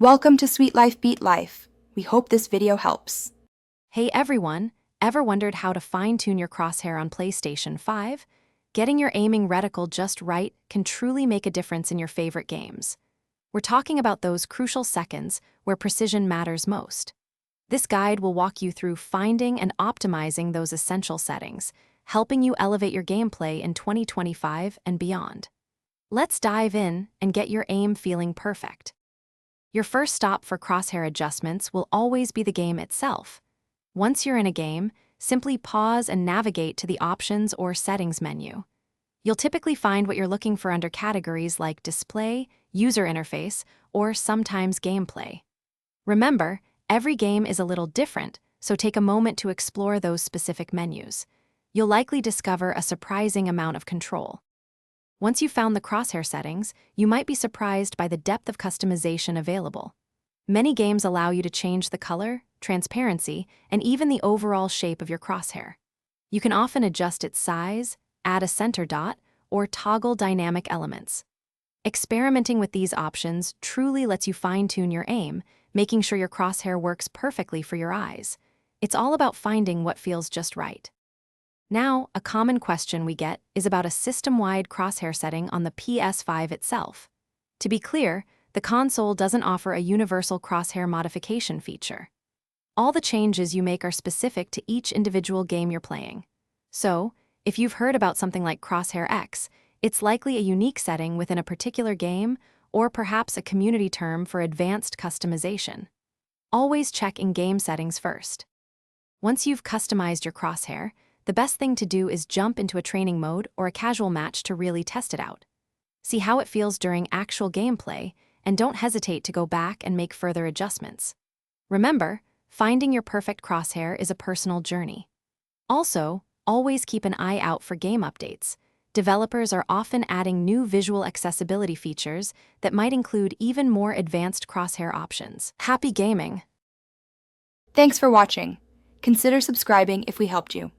Welcome to Sweet Life Beat Life. We hope this video helps. Hey everyone, ever wondered how to fine-tune your crosshair on PlayStation 5? Getting your aiming reticle just right can truly make a difference in your favorite games. We're talking about those crucial seconds where precision matters most. This guide will walk you through finding and optimizing those essential settings, helping you elevate your gameplay in 2025 and beyond. Let's dive in and get your aim feeling perfect. Your first stop for crosshair adjustments will always be the game itself. Once you're in a game, simply pause and navigate to the Options or Settings menu. You'll typically find what you're looking for under categories like Display, User Interface, or sometimes Gameplay. Remember, every game is a little different, so take a moment to explore those specific menus. You'll likely discover a surprising amount of control. Once you've found the crosshair settings, you might be surprised by the depth of customization available. Many games allow you to change the color, transparency, and even the overall shape of your crosshair. You can often adjust its size, add a center dot, or toggle dynamic elements. Experimenting with these options truly lets you fine-tune your aim, making sure your crosshair works perfectly for your eyes. It's all about finding what feels just right. Now, a common question we get is about a system-wide crosshair setting on the PS5 itself. To be clear, the console doesn't offer a universal crosshair modification feature. All the changes you make are specific to each individual game you're playing. So, if you've heard about something like Crosshair X, it's likely a unique setting within a particular game or perhaps a community term for advanced customization. Always check in-game settings first. Once you've customized your crosshair, the best thing to do is jump into a training mode or a casual match to really test it out. See how it feels during actual gameplay, and don't hesitate to go back and make further adjustments. Remember, finding your perfect crosshair is a personal journey. Also, always keep an eye out for game updates. Developers are often adding new visual accessibility features that might include even more advanced crosshair options. Happy gaming! Thanks for watching. Consider subscribing if we helped you.